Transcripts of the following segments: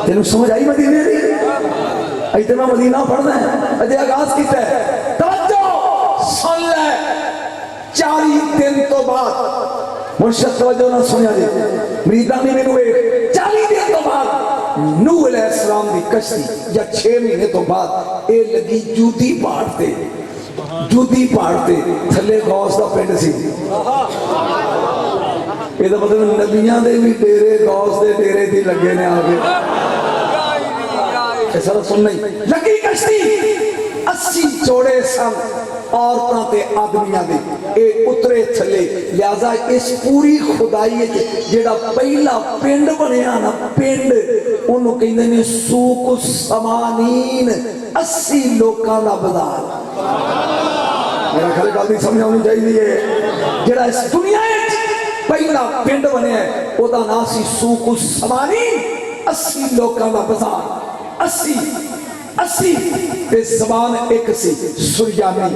तेन समझ आई मदीने दी? इतने मैं मदीना पढ़ना है, अजय आगाज किया है। तवज्जो सुन ले, 40 दिन तो बाद मुर्शद तवज्जो ना सुनिया जी मरीदा ने मैनू 40 दिन तो बाद नूह अलैहिस्सलाम दी कश्ती या 6 महीने तो बाद ये लगी जूदी पहाड़ ते, जूदी पहाड़ ते थले गौस दा पिंड सी। ਇਹਦਾ मतलब नबियां दे भी डेरे गौस दे डेरे दी लगे ने आगे ऐसा सुन नहीं लगी कश्ती 80 जोड़े सन औरतां ते आदमियां दे ए उतरे थले लिहाजा इस पूरी खुदाई जेड़ा पहला पिंड बनया ना पिंड ओनू कहंदे ने सूक समानीन 80 लोकां दा बाजार। मेरा ख्याल गल दी समझ आनी चाहिए जेड़ा इस दुनिया पहला पिंड बनया ओदा नाम सी सूक समानीन 80 लोकां दा बाजार। 80 ते जबान एक सी सुरयानी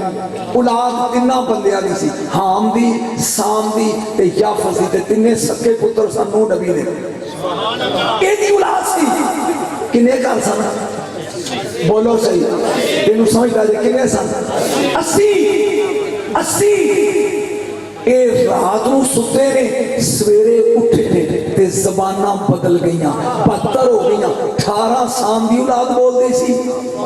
औलाद तिन्ना बंदियां दी सी हाम दी साम दी ते याफस दी ते तिन्ने सके पुत्र सन नूह नबी दे सुभान अल्लाह एदी औलाद सी। किने घर सन बोलो सही तेनू समझदा जे किने सन 80 ए रात नूं सुते ने सवेरे उठे ने ते ज़बानां बदल गईयां 72 हो गईयां। 18 साम दी औलाद बोलदी सी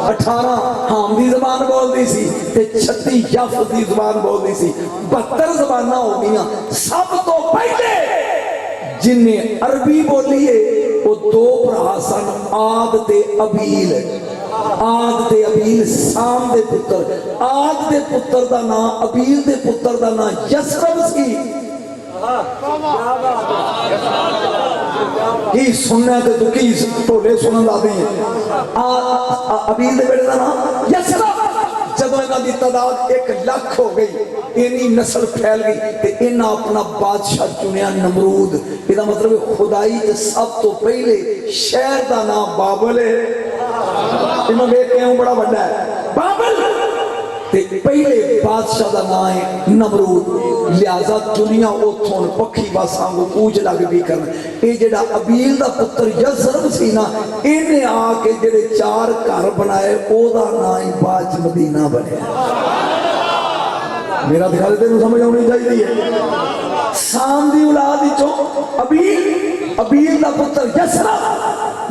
18 हाम दी ज़बान बोलदी सी ते 36 याफस दी ज़बान बोलदी सी 72 ज़बानां हो गईयां। सब तो पहले जिन्हें अरबी बोली है वो 2 भरा सन आद ते अबील। आद दे अबील साम दे पुत्र, आद दे पुत्र दा नाम अबील दे पुत्र दा नाम यसरब सी। की सुनने ते तू की ढोले सुनन ला दी अबील दे बेटे दा नाम यसरब। जदों इन्हां दी तादाद 1 लाख हो गई इन्नी नस्ल फैल गई ते इन्हां अपना बादशाह चुनिया नमरूद। इसदा मतलब खुदाई ते सब तो पहले शहर दा नाम बाबल है। इन्हों देख के बड़ा बड़ा है बाबल ते पहले बादशाह का नाम है नमरूद। लिहाजा दुनिया उथों पक्षी वांगू कूच लग भी करना। ये जेड़ा अबील का पुत्र यसरब सी ना इन्हें आके जेड़े 4 घर बनाए ओदा नाम ही बाद मदीना बनया। मेरा ख्याल तेन समझ आनी चाहिए। साम दी औलाद चो अबील का पुत्र यसरब।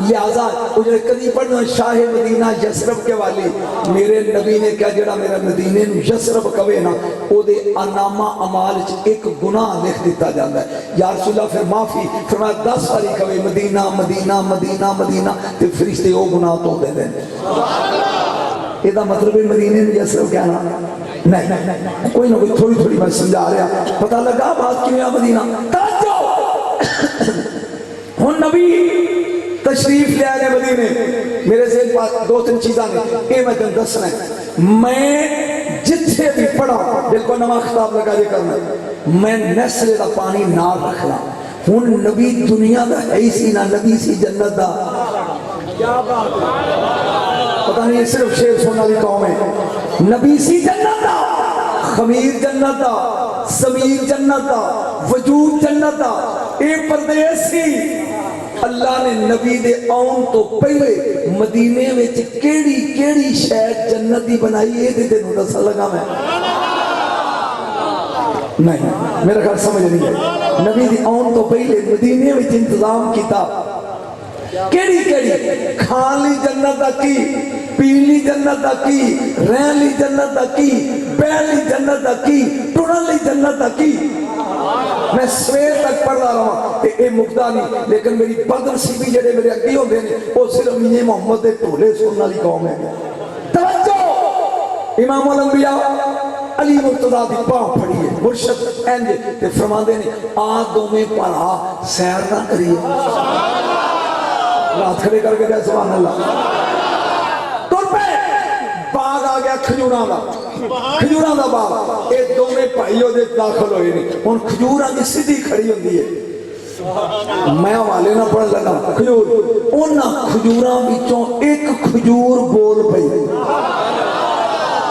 लिहाजा जो कदी पढ़ना शाहे मदीना यसरब के वाली मेरे नबी ने क्या जरा मेरा मदीने यसरब कवे ना ओदे अनामा अमाल च 1 गुनाह लिख दिता जाता है। या रसूलल्लाह फिर माफी फरमाया 10 बारी कवे मदीना मदीना मदीना मदीना ते फरिश्ते वो गुनाह तो दे दें। इसका मतलब है मदीने यसरब क्या नाम नहीं कोई ना कोई थोड़ी थोड़ी मैं समझा रहा पता लगा बात किवें मदीना। हुन नबी तशरीफ ले आए मदीने मेरे से 2-3 चीज़ा ने ये मैं तेन दसना है। मैं जिथे भी पढ़ा बिल्कुल नवा खिताब लगा जे करना मैं नस्ले का पानी ना रखना। हुन नबी दुनिया का है ही सी ना नबी सी जन्नत का। क्या बात पता नहीं सिर्फ शेर सुनने वाली कौम है। नबी सी जन्नत का खमीर जन्नत का समीर जन्नत का वजूद जन्नत का ये परदेश सी। अल्लाह ने नबी दे आउन तो पहले मदीने में केड़ी शहर जन्नत दी बनाई है ते तेनू दस लगा मैं नहीं मेरा ख्याल समझ नहीं है। नबी दी आउन तो पहले मदीने में इंतजाम किया केड़ी खान ली जन्नत दा की पीली जन्नत दा की रहन ली जन्नत दा की बैठ ली जन्नत दा की टुरन ली जन्नत दा की। मैं सवेर तक पढ़ता रहा ये मुकदा नहीं लेकिन मेरी बदनसीबी जेडे मेरे अगे होंगे ने वो सिर्फ मियां मोहम्मद के ढोले सुनने वाली कौम है। तवज्जो इमाम अल अंबिया अली मुर्तजा की बांह फड़ी है मुर्शद इंज ते फरमांदे ने आ दोवें भरा सैर ना करिए रात खड़े करके क्या सुभान अल्लाह तुर पे बाग आ गया खजूरां दा बाग ये दोवें भाई ओदे दाखिल होए ने हुण खजूरां दी सीधी खड़ी हुंदी है। मैं हवाले ना पढ़ लगा खजूर उन्हां खजूरां विचों एक खजूर बोल पई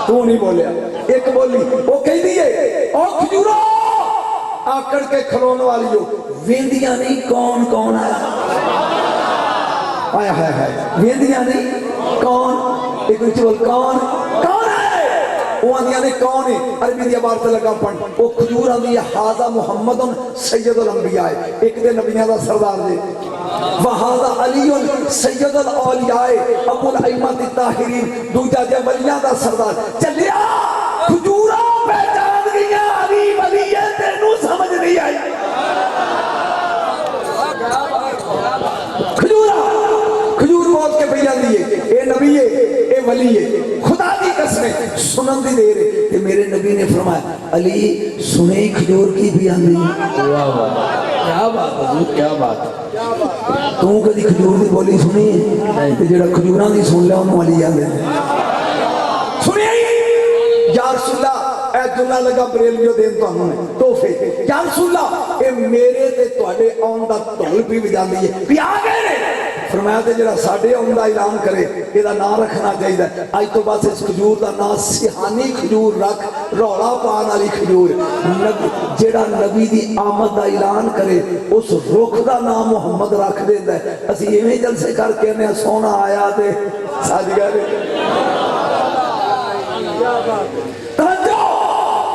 तू नहीं बोलिया एक बोली वो कहती है ओ खजूरा आकड़ के खलोने वाली हो वेंदियां नहीं कौन कौन आया आया है वेंदियां नहीं कौन एक बोल कौन कौन है वो आंदियां ने कौन है अरबी दी बात लगा पढ़ वो खजूर आंदी है हाजा मुहम्मदुन सैयदुल अंबिया एक दे नबियां दा सरदार जी वहाजा अलीउन सैयदुल औलिया अबुल अइमत ताहिरीन दूजा जे वलियां दा सरदार चलिया खजूरा पहचान गईया अली वली है तेनू समझ नहीं आई खजूर बोल के पी जाती है ये नबी है ये वली है खुदा की कसम सुनन दी देर है ते मेरे नबी ने फरमाया अली सुने खजूर की भी आंदी क्या बात है क्या बात तू कभी खजूर की बोली सुनी ते जेड़ा खजूरां दी सुन लिया ओनू अली आंदे सुनिया या रसूल अल्लाह ए जुमला लगा बरेलियो देन तुहानू ने तोहफे या रसूल अल्लाह ए मेरे ते तुहाडे आउण दा ढोल भी वजांदी है भी आ गए ने फरमाया ते जेड़ा साडे आउण दा ऐलान करे एदा नाम रखना चाहिए अज तो बस इस खजूर दा नाम सिहानी खजूर रख रौला पान वाली खजूर जेड़ा नबी दी आमद दा ऐलान करे उस रुख दा नाम मुहम्मद रख देंदा है असि इवें जलसे करके कहने सोना आया ते सज गए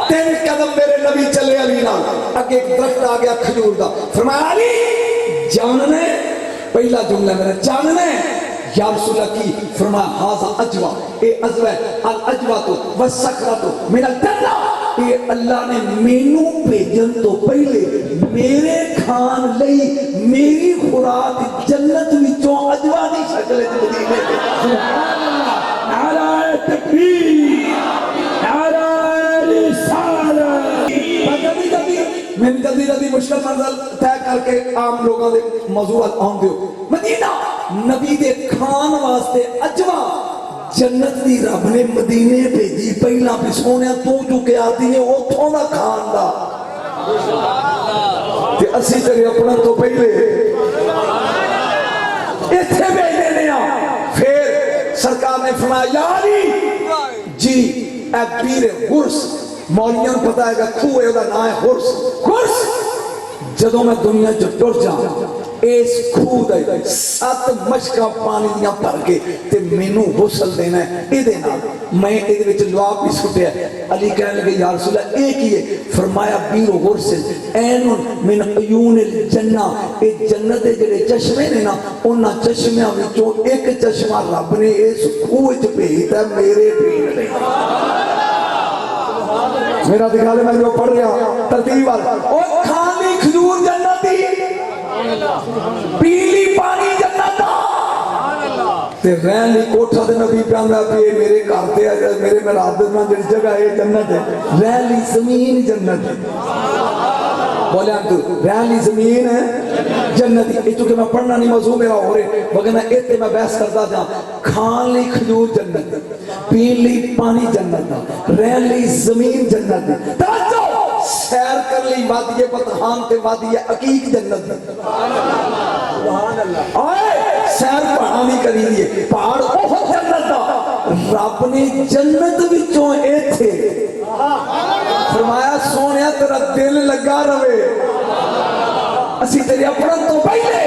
तीन कदम मेरे नबी चले अली नाल अगे एक दरख्त आ गया खजूर दा फरमाया अली जानने पहला जुमला मेरा जानने या रसूल की फरमाया हाजा अजवा ए अजवा अल अजवा तो वसकरा तो मेरा जन्ना ये अल्लाह ने मेनू भेजन तो पहले मेरे खान लई मेरी खुराक जन्नत विचों अजवा दी शक्ल च मदीने ते सुभान अल्लाह नारा तकबीर नारा रिसालत मैंने जल्दी जल्दी मुश्किल मंजिल तय करके आम लोगों के मौजू आउं दियो मदीना नबी दे खान वास्ते अजवा जन्नत दी रब ने मदीने भेजी पहला भी सोने तू चुके आती है उथों दा खान दा ते असी तेरे अपना तो पहले इत्थे भेजने ने आ फिर सरकार ने फरमाया यारी जी ए पीर गुरस मौलिया पता है खूह है नाम है हुर्स हुर्स जदों मैं दुनिया च टुर जा इस खूह दे 7 मशकां पानी दियां भर के ते मैनू हुसल देना है इहदे नाल मैं इहदे विच लुआब भी सुटिया अली कहने लगे या रसूल अल्लाह ए की है फरमाया बीर हुर्स ऐनुन मिन अयूनिल जन्ना ए जन्नत दे जेड़े चश्मे ने ना उन्हां चश्मियां विचों एक चश्मा रब ने इस खूह च भेजता मेरे पीण लई मेरा दिखा दे मैं जो पढ़ रहा तरतीब वाला ओ खानी खजूर जन्नती पीली पानी जन्नत ते रहली कोठा ते नबी कहंदा पे मेरे घर ते मेरे मेराद में जिस जगह है जन्नत है रहली जमीन जन्नत है बोले तू रहली जमीन है जन्नत है चूंकि मैं पढ़ना नहीं मौजू मेरा हो रहे वरना इत्ते मैं बहस करता जा खान ली खजूर जन्नत पीली पानी जन्नत रहली जमीन जन्नत तवज्जो सैर कर ली वादिये बतहान ते वादिये अकीक जन्नत सुभान अल्लाह ओए सैर पहाड़ नहीं करी दी पहाड़ ओह जन्नत दा रब ने जन्नत विचों इत्थे फरमाया सोनिया तेरा दिल लगा रवे असी तेरे अपने तो पहले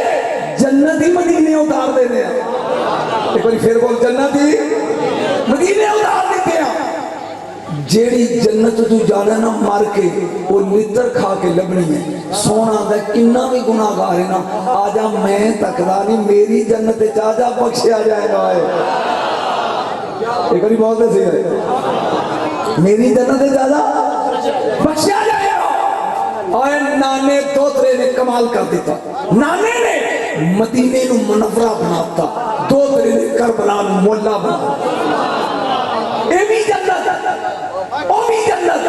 जन्नत ही मदीने उतार देने एक बार फिर बोल जन्नत ही मदीने उतार देते हैं जेड़ी जन्नत तू जाना ना मर के वो लिद्दर खा के लभनी है सोना दा किन्ना भी गुनाहगार है ना आजा मैं तकदा नहीं मेरी जन्नत च आजा बख्शिया जाएगा एक बार बोलते थे मेरी जन्नत च आजा बख्शिया जाएगा और नाने दोतरे ने कमाल कर दिता नाने ने मदीने नू मुनव्वरा बनाता दोतरे ने करबला नू मोला बना ए भी जन्नत ओ भी जन्नत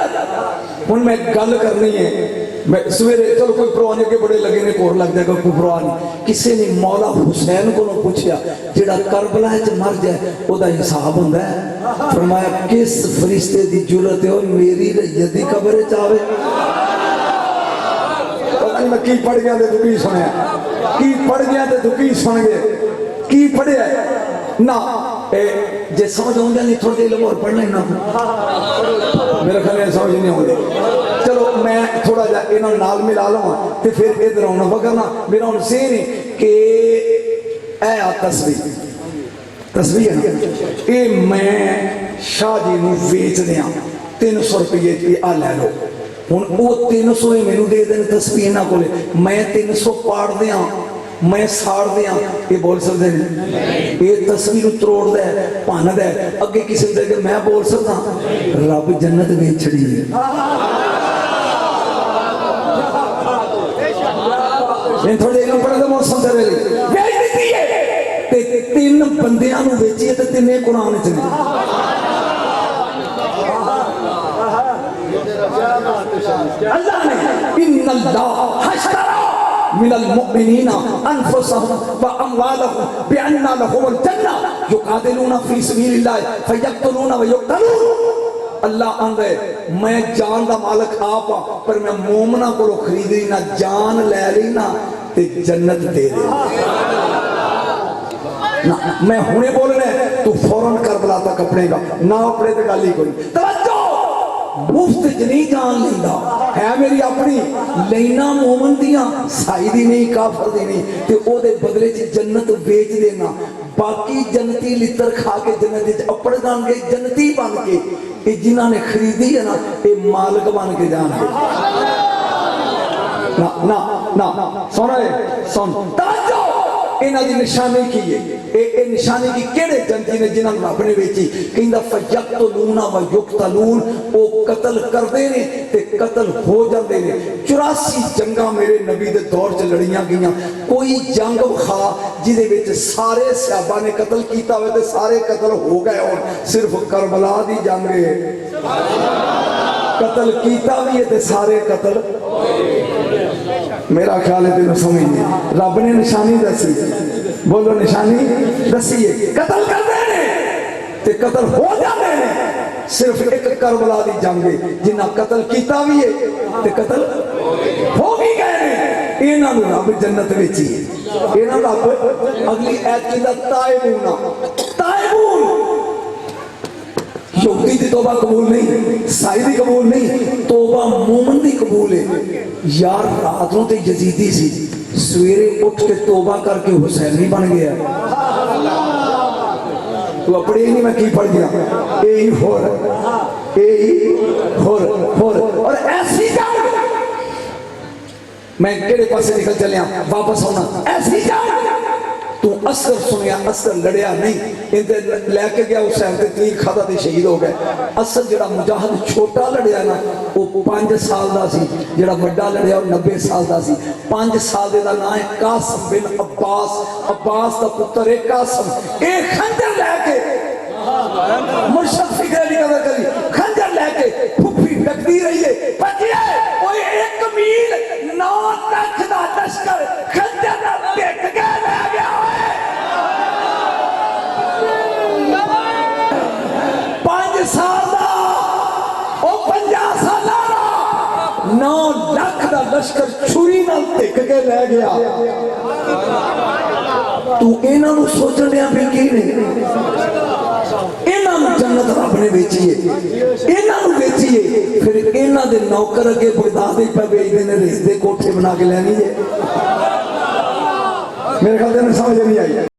हुन मैं गल करनी है मैं सवेरे चलो कोई परवाह नहीं के बड़े लगे ने कोर लग जाएगा कोई परवाह नहीं किसी ने मौला हुसैन को पूछया जेड़ा करबला च मर जाए ओदा हिसाब हुंदा है फरमाया किस फरिश्ते दी जुरत है और मेरी रैयत दी कब्र च आवे मैं की पढ़ गया तो की सुनिया की पढ़ गया तो की सुन गए की पढ़िया ना जे समझ आਉਂਦਾ नहीं थोड़ी देर और पढ़ना ना मेरा ख्याल समझ नहीं आਉਂਦੀ चलो मैं थोड़ा जा इन्होंने नाल मिला लवां तो फिर इधर आना वगरना मेरा हुन सेह नहीं कि ए आ तस्वीर है ना, ये मैं शाह जी नूं वेच दियां 300 रुपये की, आ लै लो। हुण वो 300 ही मैनू दे देन तस्वीर इन्हां कोले, मैं 300 पाड़ दियां, मैं साड़ दियां, ये बोल सकते हैं? ये तस्वीर त्रोड़ दे भन दे अगे किसी दे के मैं बोल सकता? रब जन्नत वेच छड़ी है। थोड़े पढ़े तो मौसम से तीन बंदियां नूं बेची ते तीने कुरान च ने। अल्लाह ने इन्नल्लाह हश्तरा मिनल मुमिनीना अनफुसहुम व अमवालहुम बिअन्ना लहुमुल जन्नह युकातिलूना फी सबीलिल्लाह फयक्तुलूना व युक्तलून। अल्लाह आंदे मैं जान दा मालिक आप हां, पर मैं मोमना कोलों खरीदी ना, जान लै ली ना ते जन्नत दे दे ना। मैं हुणे बोलना तू फौरन करबला तक अपनेगा ना, अपने ते गल ही कोई। तवज्जो, मुफ्त च नहीं जान लेंदा है मेरी अपनी, लेना मोमन दियां, साई दी नहीं, काफर दी नहीं, ते ओदे बदले च जन्नत बेच देना। बाकी जन्नती लितर खा के जन्नत च अपड़ जाएंगे, जन्नती बन के। ये जिन्हां ने खरीदी है ना, ये मालिक बन के जाएंगे। ना ना ना सुन सुन, तवज्जो, इन्हां दी निशानी की है? ए निशानी की केड़े जंती ने जिन्हां नूं रब ने वेची? कहंदा फयक्तलूना व युक्तलून, ओ कत्ल करदे ने ते कत्ल हो जांदे ने। 84 जंगां मेरे नबी दे दौर च लड़ियां गईयां, कोई जंग खा जिदे विच सारे सहाबा ने कत्ल कीता होवे ते सारे कत्ल हो गए होण। सिर्फ करबला दी जंग है कत्ल कीता भी है ते सारे कत्ल। मेरा ख्याल है तेन समझ नहीं, रब ने निशानी दसी, बोलो निशानी दसी है, कत्ल कर देने ते कत्ल हो जाते हैं। सिर्फ एक करबला दी जंग है जिन्ना कत्ल कीता भी है ते कत्ल हो भी गए। इन्हां नूं रब जन्नत वेची है। इन्हां रब अगली ऐत कीता ताइबून, ताइबून यहूदी दी तौबा कबूल नहीं, साई दी कबूल नहीं, तौबा मोमन दी कबूल है। यार रात नूं ते यजीदी सी, सवेरे उठ के तौबा करके हुसैनी बन गया। तू अपने ही नहीं, मैं की पढ़ गया और ऐसी जान मैं केड़े पासे निकल चलिया वापस आना, ऐसी जान तू असर सुनिया, असर लड़िया नहीं, इधर लैके गया हुसैन ते तीर खादा ते शहीद हो गए। असर जिहड़ा मुजाहिद छोटा लड़िया ना वो 5 साल का सी, जिहड़ा वड्डा लड़िया वो 90 साल का सी। 5 साल का नाम है कासिम बिन अब्बास, अब्बास का पुत्र है कासिम। ये खंजर लैके मुर्शद फिक्र की कदर करी, खंजर लैके फुफी डकती रही है, बचिए कोई 1 मील 9 लाख का लश्कर खंजर ना टेक के ले गया। 5 साल का 50 साल 9 लाख का लश्कर छुरी नाल टिक के ले गया। तू इन्हां नूं सोचण दिया भी की नहीं, इन्हां नूं जन्नत रब ने बेची है, इन्हां नूं बेची है। फिर इन्हां दे नौकर अगे बगदाद पे बेचदे ने, रिश्ते कोठे बना के लैनी है। मेरे ख्याल से समझ नहीं आई।